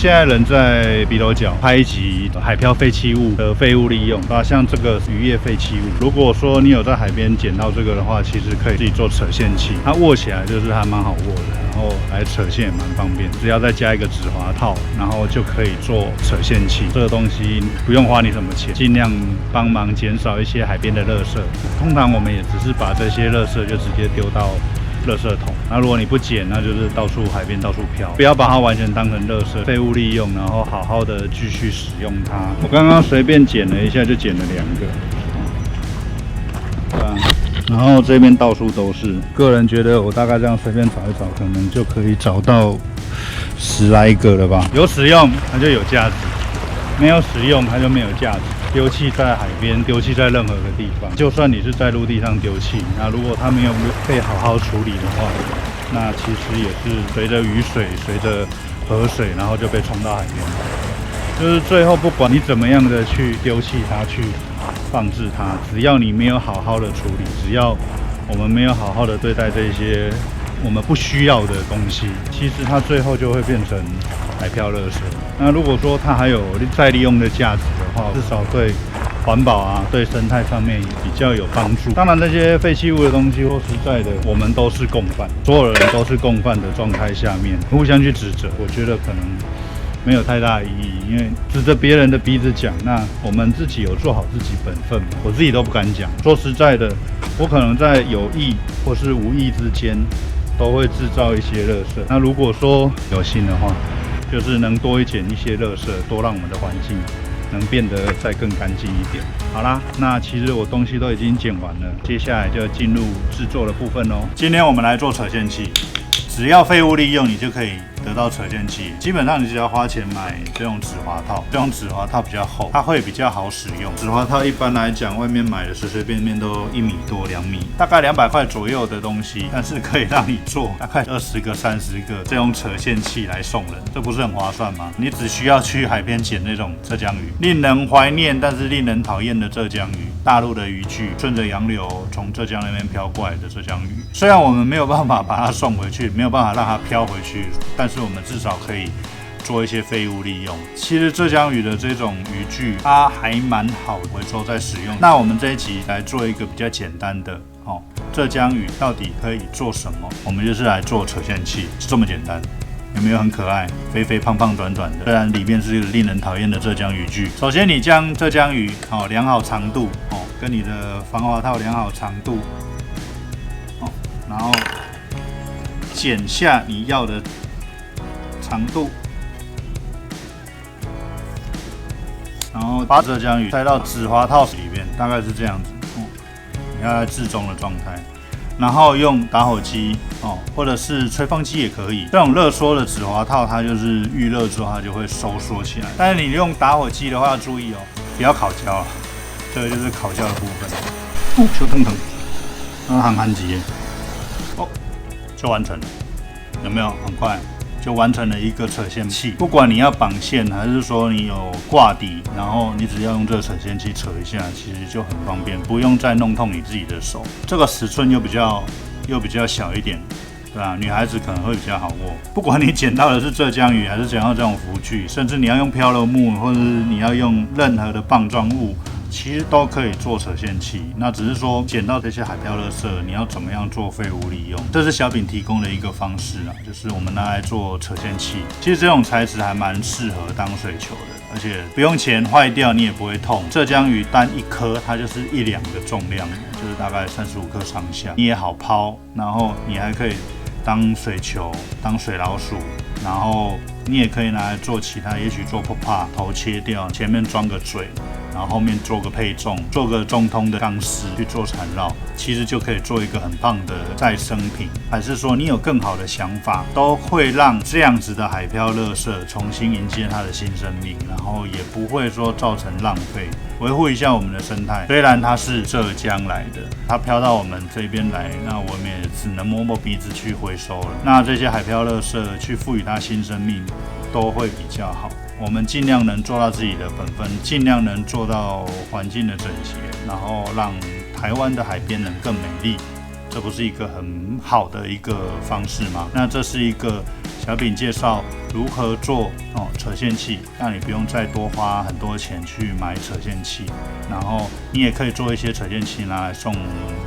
现在人在鼻头角拍一集海漂废弃物的废物利用，像这个渔业废弃物，如果说你有在海边捡到这个的话，其实可以自己做扯线器，它握起来就是还蛮好握的，然后来扯线也蛮方便，只要再加一个止滑套，然后就可以做扯线器。这个东西不用花你什么钱，尽量帮忙减少一些海边的垃圾。通常我们也只是把这些垃圾就直接丢到垃圾桶，那如果你不捡，那就是到处海边到处飘，不要把它完全当成垃圾废物利用，然后好好的继续使用它。我刚刚随便捡了一下，就捡了2个，然后这边到处都是。个人觉得我大概这样随便找一找，可能就可以找到10来个了吧。有使用它就有价值，没有使用它就没有价值。丢弃在海边，丢弃在任何个地方，就算你是在陆地上丢弃，那如果它没有被好好处理的话，那其实也是随着雨水、随着河水，然后就被冲到海边。就是最后不管你怎么样的去丢弃它、去放置它，只要你没有好好的处理，只要我们没有好好的对待这些我们不需要的东西，其实它最后就会变成海漂垃圾。那如果说它还有再利用的价值的话，至少对环保啊、对生态上面也比较有帮助。当然，这些废弃物的东西，说实在的，我们都是共犯，所有人都是共犯的状态下面，互相去指责，我觉得可能没有太大意义。因为指着别人的鼻子讲，那我们自己有做好自己本分吗？我自己都不敢讲。说实在的，我可能在有意或是无意之间，都会制造一些垃圾。那如果说有心的话，就是能多捡一些垃圾，多让我们的环境能变得再更干净一点。好啦，那其实我东西都已经捡完了，接下来就进入制作的部分咯。今天我们来做扯线器，只要废物利用，你就可以得到扯线器。基本上你只要花钱买这种止滑套，这种止滑套比较厚，它会比较好使用。止滑套一般来讲，外面买的随随便便都1米多、2米，大概200块左右的东西，但是可以让你做大概20个、30个这种扯线器来送人，这不是很划算吗？你只需要去海边捡那种浙江鱼，令人怀念但是令人讨厌的浙江鱼，大陆的渔具顺着洋流从浙江那边飘过来的浙江鱼。虽然我们没有办法把它送回去，没有办法让它飘回去，但是我们至少可以做一些废物利用。其实浙江鱼的这种渔具，它还蛮好回收再使用。那我们这一集来做一个比较简单的浙江鱼到底可以做什么？我们就是来做扯线器，是这么简单。有没有很可爱？肥肥胖胖短短的，虽然里面是令人讨厌的浙江渔具。首先，你将浙江鱼量好长度跟你的防滑套量好长度然后剪下你要的长度，然后把浙江鱼塞到止滑套里面，大概是这样子你要在置中的状态。然后用打火机或者是吹风机也可以。这种热缩的止滑套，它就是预热之后它就会收缩起来。但是你用打火机的话，要注意不要烤焦啊。这个就是烤焦的部分。就腾腾，然后含急就完成了，有没有？很快就完成了一个扯线器。不管你要绑线，还是说你有挂底，然后你只要用这个扯线器扯一下，其实就很方便，不用再弄痛你自己的手。这个尺寸又比较小一点，对吧？女孩子可能会比较好握。不管你捡到的是浙江鱼，还是捡到这种浮具，甚至你要用漂流木，或者是你要用任何的棒状物，其实都可以做扯线器。那只是说捡到这些海漂垃圾，你要怎么样做废物利用？这是小饼提供的一个方式就是我们拿来做扯线器。其实这种材质还蛮适合当水球的，而且不用钱，坏掉你也不会痛。浙江鱼单一颗它就是1两的重量，就是大概35克上下，你也好抛，然后你还可以当水球、当水老鼠，然后你也可以拿来做其他，也许做泡泡，头切掉，前面装个嘴，然后后面做个配重，做个中通的钢丝去做缠绕，其实就可以做一个很棒的再生品。还是说你有更好的想法，都会让这样子的海漂垃圾重新迎接它的新生命，然后也不会说造成浪费，维护一下我们的生态。虽然它是浙江来的，它飘到我们这边来，那我们也只能摸摸鼻子去回收了。那这些海漂垃圾去赋予它新生命，都会比较好。我们尽量能做到自己的本分，尽量能做到环境的整洁，然后让台湾的海边能更美丽。这不是一个很好的一个方式吗？那这是一个小饼介绍如何做扯线器，让你不用再多花很多钱去买扯线器，然后你也可以做一些扯线器拿来送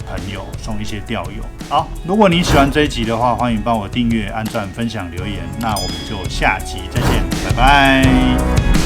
朋友，送一些钓友。好，如果你喜欢这一集的话，欢迎帮我订阅、按赞、分享、留言。那我们就下集再见，拜拜。